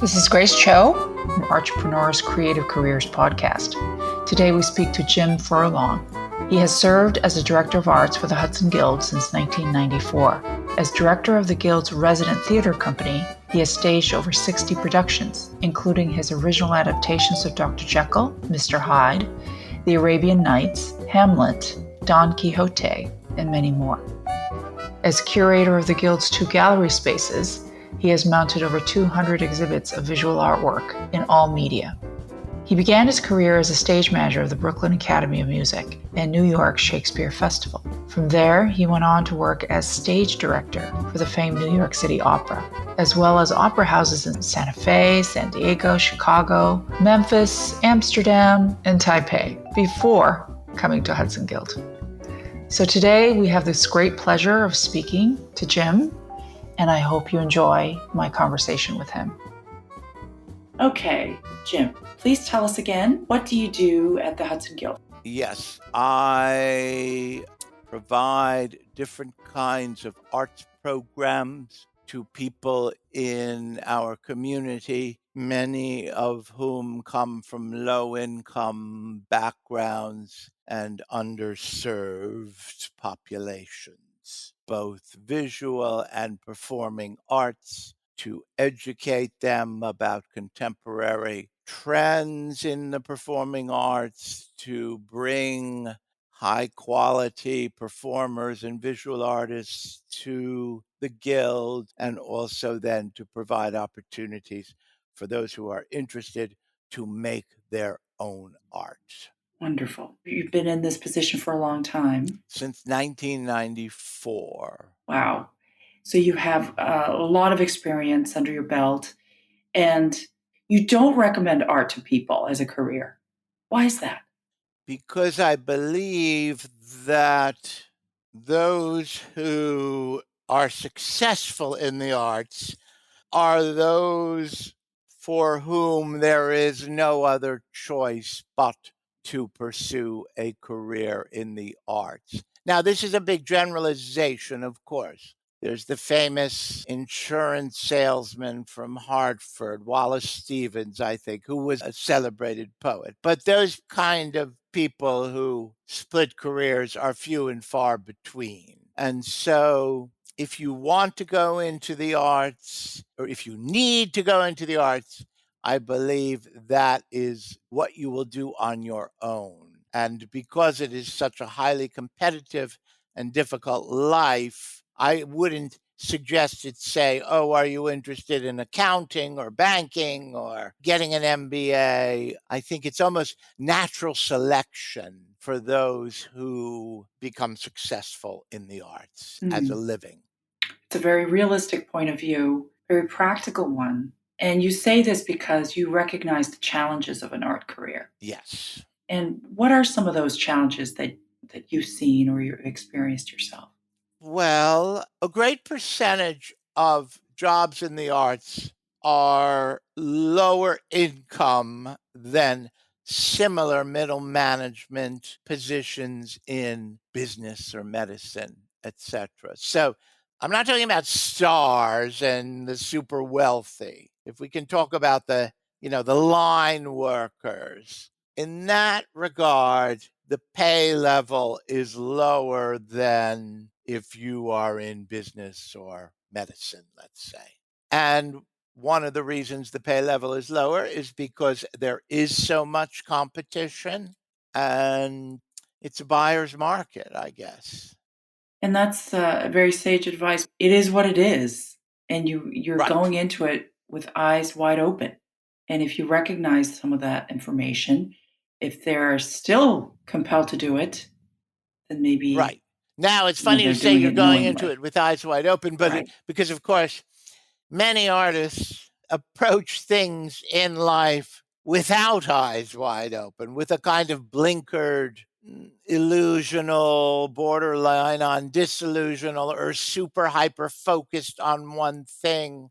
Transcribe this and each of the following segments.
This is Grace Cho from Artrepreneur's Creative Careers podcast. Today we speak to Jim Furlong. He has served as a Director of Arts for the Hudson Guild since 1994. As Director of the Guild's resident theater company, he has staged over 60 productions, including his original adaptations of Dr. Jekyll, Mr. Hyde, The Arabian Nights, Hamlet, Don Quixote, and many more. As curator of the Guild's 2 gallery spaces, he has mounted over 200 exhibits of visual artwork in all media. He began his career as a stage manager of the Brooklyn Academy of Music and New York Shakespeare Festival. From there, he went on to work as stage director for the famed New York City Opera, as well as opera houses in Santa Fe, San Diego, Chicago, Memphis, Amsterdam, and Taipei, before coming to Hudson Guild. So today we have this great pleasure of speaking to Jim, and I hope you enjoy my conversation with him. Okay, Jim, please tell us again, what do you do at the Hudson Guild? Yes, I provide different kinds of arts programs to people in our community, many of whom come from low-income backgrounds and underserved populations, both visual and performing arts, to educate them about contemporary trends in the performing arts, to bring high-quality performers and visual artists to the Guild, and also then to provide opportunities for those who are interested to make their own art. Wonderful. You've been in this position for a long time. Since 1994. Wow. So you have a lot of experience under your belt, and you don't recommend art to people as a career. Why is that? Because I believe that those who are successful in the arts are those for whom there is no other choice but to pursue a career in the arts. Now, this is a big generalization, of course. There's the famous insurance salesman from Hartford, Wallace Stevens, I think, who was a celebrated poet. But those kind of people who split careers are few and far between. And so if you want to go into the arts, or if you need to go into the arts, I believe that is what you will do on your own. And because it is such a highly competitive and difficult life, I wouldn't suggest it say, oh, are you interested in accounting or banking or getting an MBA? I think it's almost natural selection for those who become successful in the arts as a living. It's a very realistic point of view, very practical one. And you say this because you recognize the challenges of an art career. Yes. And what are some of those challenges that you've seen or you've experienced yourself? Well, a great percentage of jobs in the arts are lower income than similar middle management positions in business or medicine, etc. So I'm not talking about stars and the super wealthy. If we can talk about the line workers, in that regard, the pay level is lower than if you are in business or medicine, let's say. And one of the reasons the pay level is lower is because there is so much competition and it's a buyer's market, I guess. And that's very sage advice. It is what it is. And you're Right. going into it with eyes wide open. And if you recognize some of that information, if they're still compelled to do it, then maybe. Right. Now, it's funny to say you're going into it with eyes wide open, but because, of course, many artists approach things in life without eyes wide open, with a kind of blinkered, illusional, borderline on disillusional, or super hyper focused on one thing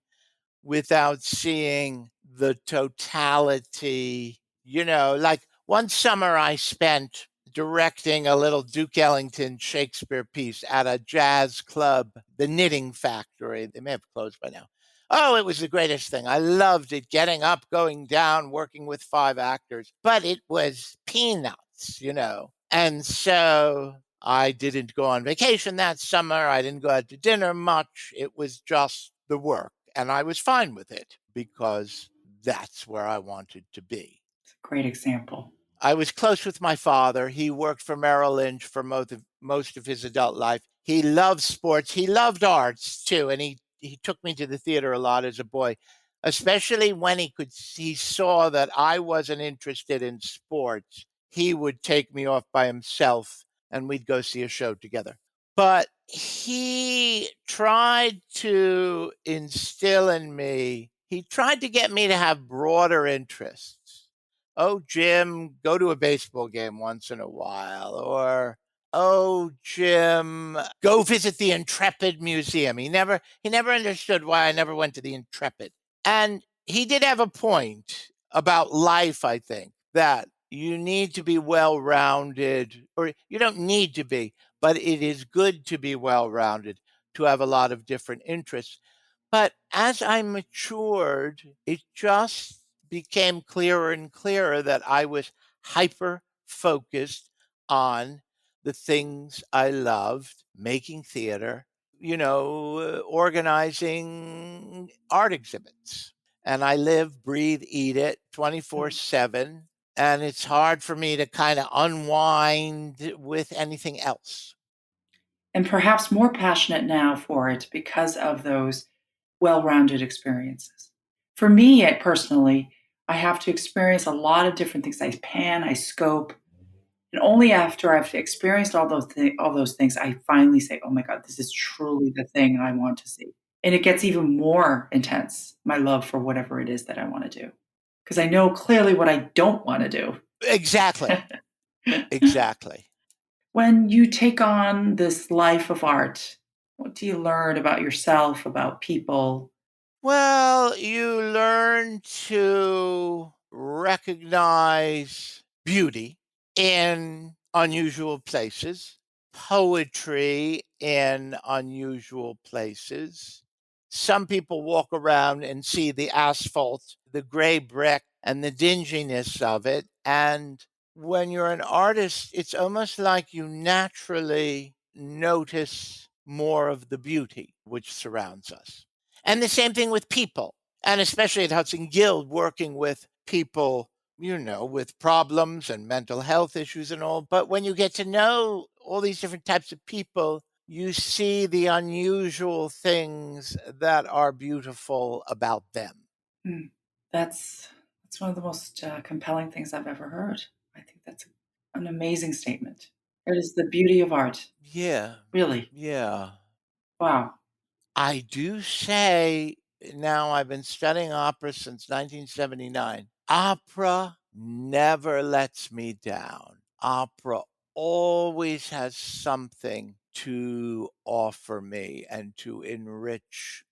without seeing the totality. Like one summer I spent directing a little Duke Ellington Shakespeare piece at a jazz club, the Knitting Factory. They may have closed by now. Oh, it was the greatest thing. I loved it, getting up, going down, working with 5 actors, but it was peanuts, you know? And so I didn't go on vacation that summer. I didn't go out to dinner much. It was just the work, and I was fine with it because that's where I wanted to be. It's a great example. I was close with my father. He worked for Merrill Lynch for most of his adult life. He loved sports. He loved arts too, and he took me to the theater a lot as a boy, especially when he saw that I wasn't interested in sports. He would take me off by himself, and we'd go see a show together. But he tried to instill in me. He tried to get me to have broader interests. Oh, Jim, go to a baseball game once in a while. Or, oh, Jim, go visit the Intrepid Museum. He never understood why I never went to the Intrepid. And he did have a point about life, I think, that you need to be well-rounded, or you don't need to be, but it is good to be well-rounded, to have a lot of different interests. But as I matured, it just became clearer and clearer that I was hyper focused on the things I loved, making theater, organizing art exhibits. And I live, breathe, eat it 24/7. And it's hard for me to kind of unwind with anything else. And perhaps more passionate now for it because of those well-rounded experiences. For me, personally, I have to experience a lot of different things. I pan, I scope, and only after I've experienced all those things, I finally say, "Oh my god, this is truly the thing I want to see." And it gets even more intense, my love for whatever it is that I wanna do, because I know clearly what I don't wanna do. Exactly. Exactly. When you take on this life of art, what do you learn about yourself, about people? Well, you learn to recognize beauty in unusual places, poetry in unusual places. Some people walk around and see the asphalt, the gray brick, and the dinginess of it. And when you're an artist, it's almost like you naturally notice more of the beauty which surrounds us. And the same thing with people, and especially at Hudson Guild, working with people, with problems and mental health issues and all. But when you get to know all these different types of people, you see the unusual things that are beautiful about them. Mm, that's one of the most, compelling things I've ever heard. I think that's an amazing statement. It is the beauty of art, Yeah. really. Yeah. Wow. I do say now I've been studying opera since 1979. Opera never lets me down. Opera always has something to offer me and to enrich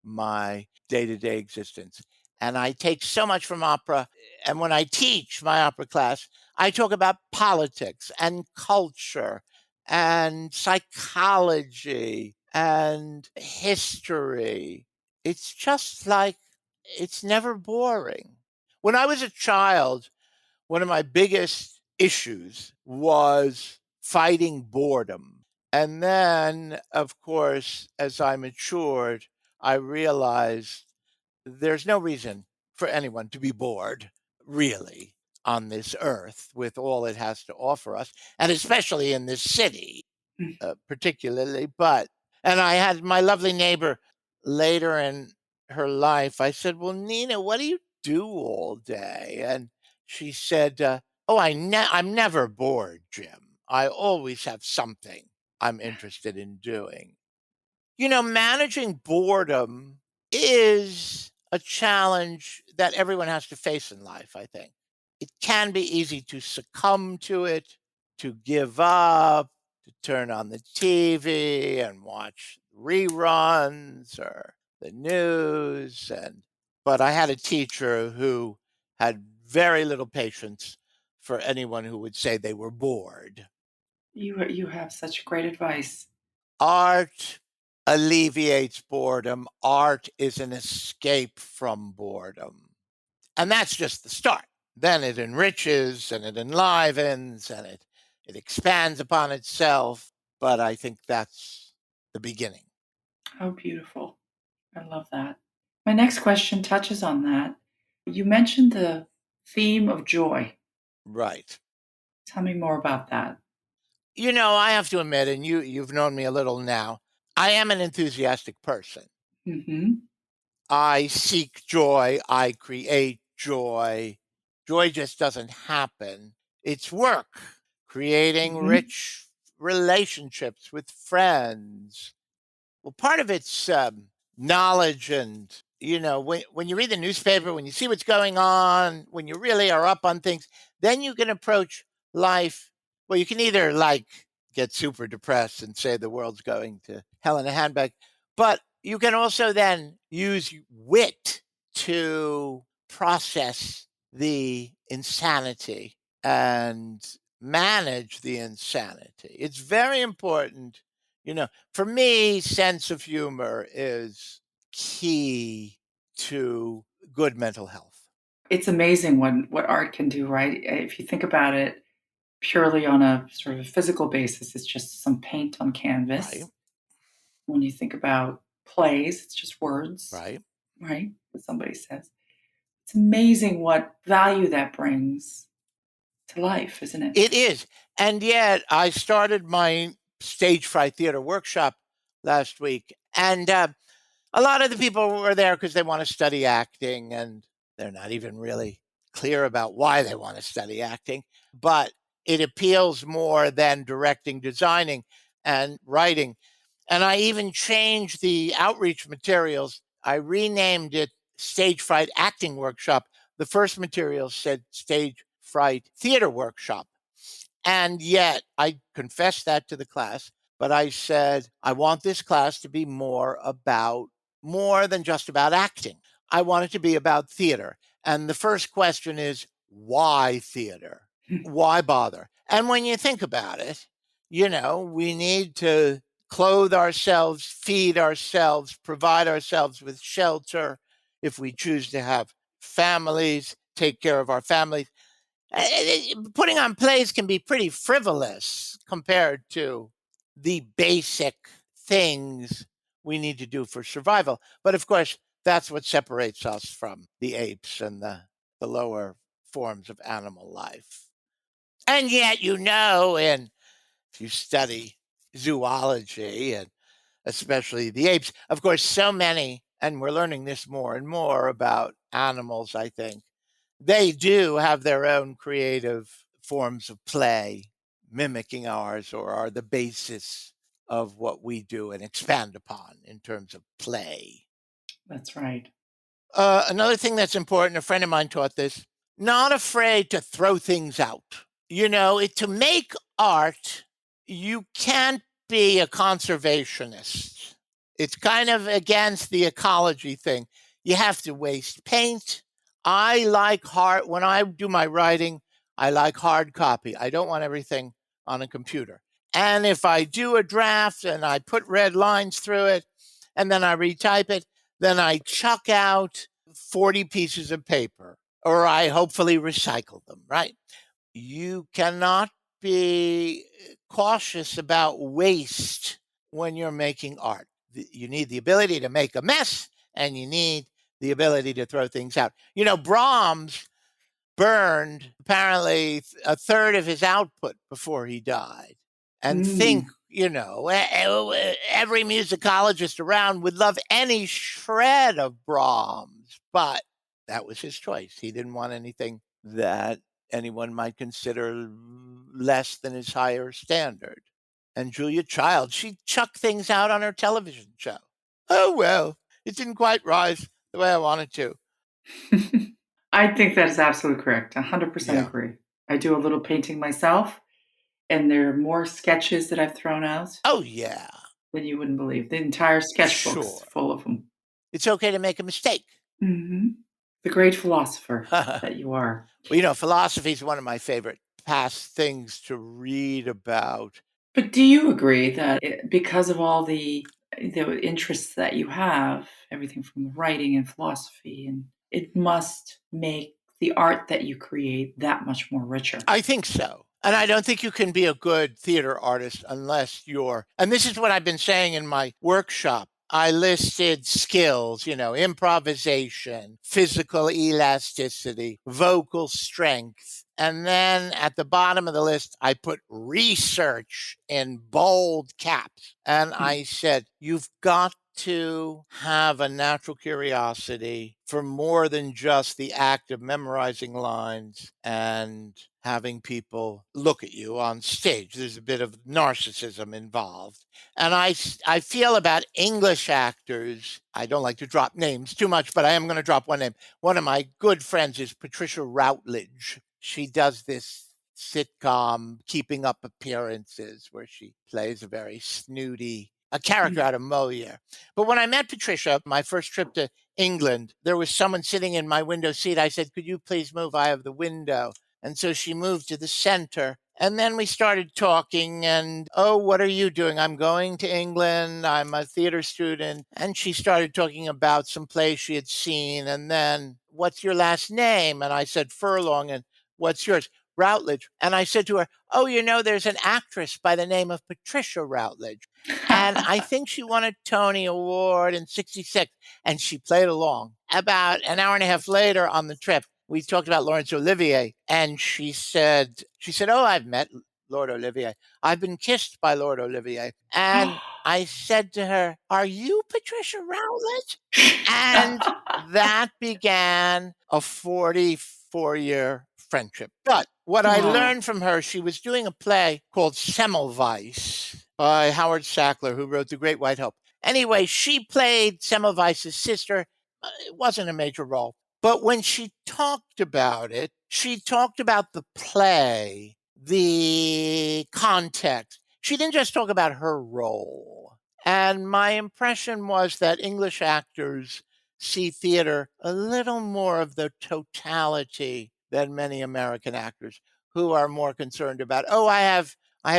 my day to day existence. And I take so much from opera. And when I teach my opera class, I talk about politics and culture and psychology and history. It's just like it's never boring. When I was a child, one of my biggest issues was fighting boredom. And then, of course, as I matured, I realized there's no reason for anyone to be bored, really, on this earth with all it has to offer us, and especially in this city, Mm. particularly. And I had my lovely neighbor later in her life. I said, "Well, Nina, what do you do all day?" And she said, "Oh, I'm never bored, Jim. I always have something I'm interested in doing." Managing boredom is a challenge that everyone has to face in life, I think. It can be easy to succumb to it, to give up, to turn on the TV and watch reruns or the news. But I had a teacher who had very little patience for anyone who would say they were bored. You have such great advice. Art alleviates boredom. Art is an escape from boredom. And that's just the start. Then it enriches and it enlivens and it expands upon itself. But I think that's the beginning. How beautiful. I love that. My next question touches on that. You mentioned the theme of joy. Right. Tell me more about that. I have to admit, and you've known me a little now, I am an enthusiastic person. Mm-hmm. I seek joy. I create joy. Joy just doesn't happen. It's work, creating Mm-hmm. rich relationships with friends. Well, part of it's knowledge and, when you read the newspaper, when you see what's going on, when you really are up on things, then you can approach life. Well, you can either get super depressed and say the world's going to hell in a handbag, but you can also then use wit to process the insanity and manage the insanity. It's very important. For me, sense of humor is key to good mental health. It's amazing what art can do, right? If you think about it purely on a sort of physical basis, it's just some paint on canvas. Right. When you think about plays, it's just words, Right. right? What somebody says. It's amazing what value that brings to life, isn't it? It is. And yet, I started my stage fright theater workshop last week. And a lot of the people were there because they want to study acting, and they're not even really clear about why they want to study acting. But it appeals more than directing, designing, and writing. And I even changed the outreach materials. I renamed it Stage Fright Acting Workshop. The first material said Stage Fright Theater Workshop. And yet I confessed that to the class, but I said, I want this class to be more than just about acting. I want it to be about theater. And the first question is, why theater? Why bother? And when you think about it, we need to clothe ourselves, feed ourselves, provide ourselves with shelter. If we choose to have families, take care of our families. Putting on plays can be pretty frivolous compared to the basic things we need to do for survival. But of course, that's what separates us from the apes and the lower forms of animal life. And yet, and if you study zoology and especially the apes, of course, so many, and we're learning this more and more about animals, I think, they do have their own creative forms of play, mimicking ours, or are the basis of what we do and expand upon in terms of play. That's right. Another thing that's important, a friend of mine taught this, not afraid to throw things out. To make art, you can't be a conservationist. It's kind of against the ecology thing. You have to waste paint. When I do my writing, I like hard copy. I don't want everything on a computer. And if I do a draft and I put red lines through it and then I retype it, then I chuck out 40 pieces of paper, or I hopefully recycle them, right? You cannot be cautious about waste when you're making art. You need the ability to make a mess, and you need the ability to throw things out. Brahms burned apparently a third of his output before he died. And think, every musicologist around would love any shred of Brahms, but that was his choice. He didn't want anything that anyone might consider less than his higher standard. And Julia Child, she chucked things out on her television show. Oh, well, it didn't quite rise the way I wanted to. I think that is absolutely correct. 100% agree. I do a little painting myself, and there are more sketches that I've thrown out. Oh, yeah. Than you wouldn't believe. The entire sketchbook's full of them. It's okay to make a mistake. Mm-hmm. The great philosopher that you are. Well, philosophy is one of my favorite past things to read about. But do you agree that because of all the the interests that you have, everything from writing and philosophy, and it must make the art that you create that much more richer. I think so. And I don't think you can be a good theater artist unless and this is what I've been saying in my workshop. I listed skills, improvisation, physical elasticity, vocal strength. And then at the bottom of the list, I put research in bold caps. And I said, you've got to have a natural curiosity for more than just the act of memorizing lines and having people look at you on stage. There's a bit of narcissism involved. And I feel about English actors, I don't like to drop names too much, but I am going to drop one name. One of my good friends is Patricia Routledge. She does this sitcom, Keeping Up Appearances, where she plays a very snooty, a character out of Moliere. But when I met Patricia, my first trip to England, there was someone sitting in my window seat. I said, could you please move? I have the window. And so she moved to the center. And then we started talking and, oh, what are you doing? I'm going to England. I'm a theater student. And she started talking about some plays she had seen. And then, what's your last name? And I said, Furlong. And what's yours? Routledge. And I said to her, oh, there's an actress by the name of Patricia Routledge. And I think she won a Tony Award in 66. And she played along. About an hour and a half later on the trip, we talked about Laurence Olivier. And she said, oh, I've met Lord Olivier. I've been kissed by Lord Olivier. And I said to her, are you Patricia Routledge? And that began a 44-year friendship. But what I learned from her, she was doing a play called Semmelweis by Howard Sackler, who wrote The Great White Hope. Anyway, she played Semmelweis's sister. It wasn't a major role. But when she talked about it, she talked about the play, the context. She didn't just talk about her role. And my impression was that English actors see theater a little more of the totality than many American actors who are more concerned about, oh, I have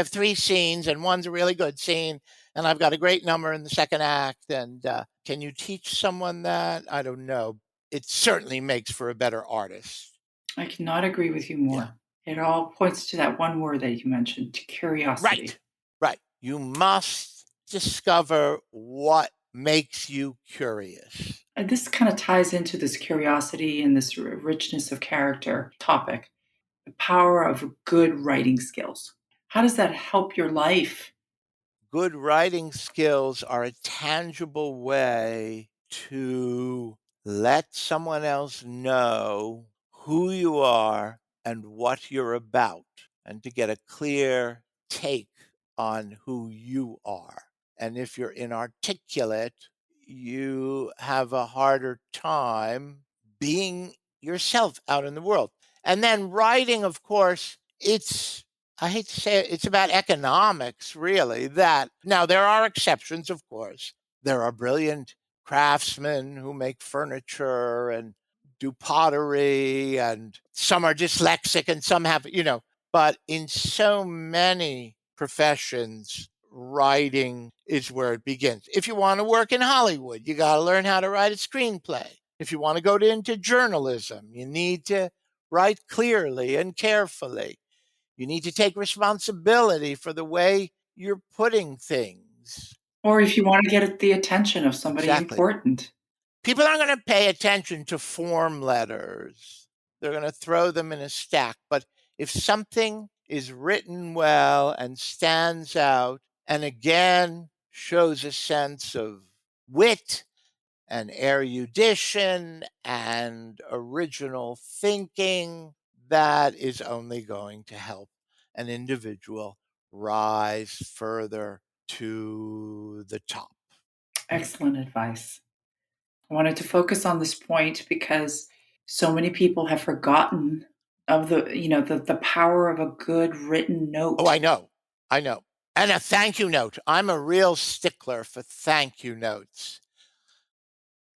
3 scenes and one's a really good scene and I've got a great number in the second act. And can you teach someone that? I don't know. It certainly makes for a better artist. I cannot agree with you more. Yeah. It all points to that one word that you mentioned, to curiosity. Right. You must discover what makes you curious. And this kind of ties into this curiosity and this richness of character topic, the power of good writing skills. How does that help your life? Good writing skills are a tangible way to let someone else know who you are and what you're about, and to get a clear take on who you are. And if you're inarticulate, you have a harder time being yourself out in the world. And then writing, of course, I hate to say it, it's about economics, really. That now there are exceptions, of course. There are brilliant craftsmen who make furniture and do pottery, and some are dyslexic and some have, but in so many professions, writing is where it begins. If you want to work in Hollywood, you got to learn how to write a screenplay. If you want to go into journalism, you need to write clearly and carefully. You need to take responsibility for the way you're putting things. Or if you want to get the attention of somebody important. People aren't going to pay attention to form letters. They're going to throw them in a stack. But if something is written well and stands out, and again shows a sense of wit and erudition and original thinking, that is only going to help an individual rise further to the top. Excellent advice. I wanted to focus on this point because so many people have forgotten of the power of a good written note. Oh, I know. And a thank you note. I'm a real stickler for thank you notes.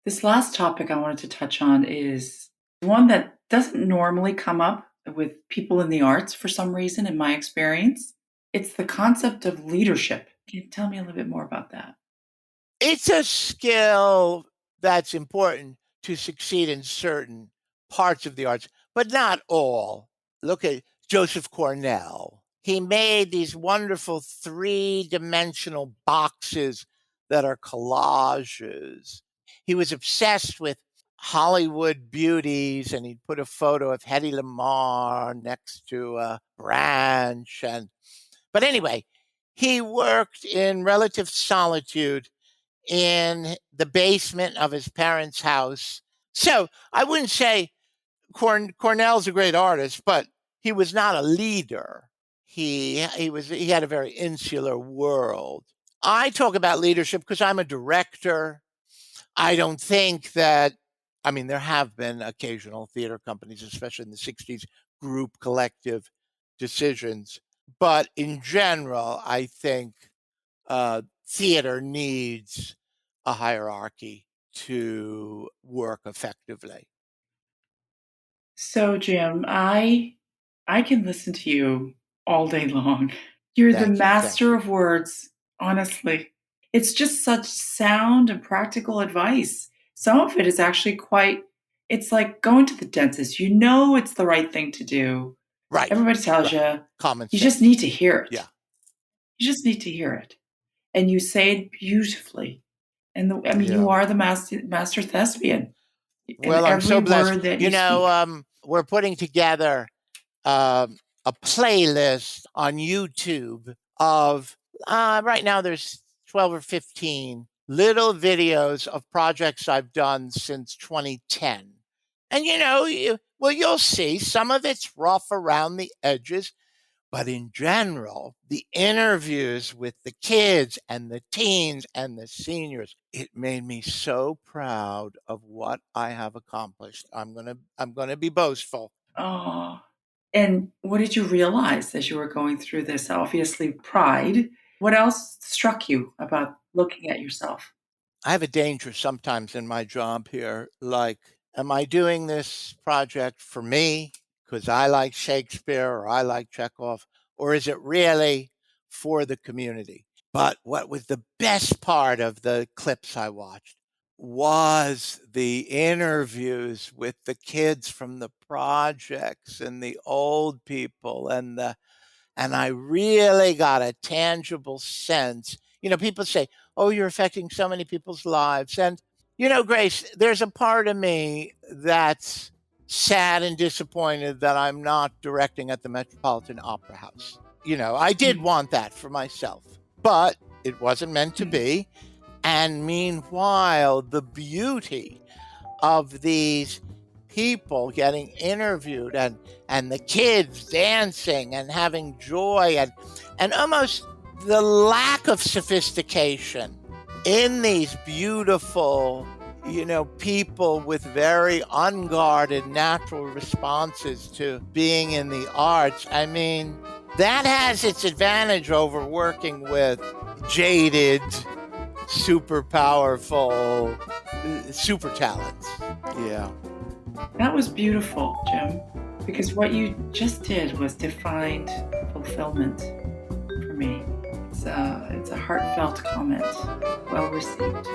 This last topic I wanted to touch on is one that doesn't normally come up with people in the arts for some reason, in my experience. It's the concept of leadership. Can you tell me a little bit more about that? It's a skill that's important to succeed in certain parts of the arts, but not all. Look at Joseph Cornell. He made these wonderful three-dimensional boxes that are collages. He was obsessed with Hollywood beauties, and he'd put a photo of Hedy Lamarr next to a branch. But anyway, he worked in relative solitude in the basement of his parents' house. So I wouldn't say Cornell's a great artist, but he was not a leader. He had a very insular world. I talk about leadership because I'm a director. I don't think that, there have been occasional theater companies, especially in the 60s, group collective decisions. But in general, I think theater needs a hierarchy to work effectively. So, Jim, I can listen to you all day long. You're the Thank you. master of words, honestly. It's just such sound and practical advice. Some of it is actually it's like going to the dentist. You know it's the right thing to do. Right. Everybody tells you. Common sense. You just need to hear it. Yeah. You just need to hear it. And you say it beautifully. And Yeah. you are the master thespian. Well, I'm so blessed. Speak. We're putting together a playlist on YouTube of right now there's 12 or 15 little videos of projects I've done since 2010. And you'll see some of it's rough around the edges, but in general, the interviews with the kids and the teens and the seniors, it made me so proud of what I have accomplished. I'm gonna be boastful. Oh, and what did you realize as you were going through this? Obviously, pride. What else struck you about looking at yourself? I have a danger sometimes in my job here. Like, am I doing this project for me because I like Shakespeare or I like Chekhov, or is it really for the community? But what was the best part of the clips I watched was the interviews with the kids from the projects and the old people and I really got a tangible sense. People say, "Oh, you're affecting so many people's lives." And Grace, there's a part of me that's sad and disappointed that I'm not directing at the Metropolitan Opera House. I did want that for myself, but it wasn't meant to be. And meanwhile, the beauty of these people getting interviewed and the kids dancing and having joy and almost the lack of sophistication in these beautiful, people with very unguarded natural responses to being in the arts. That has its advantage over working with jaded, super powerful, super talents. Yeah. That was beautiful, Jim, because what you just did was define fulfillment for me. It's a heartfelt comment, well received.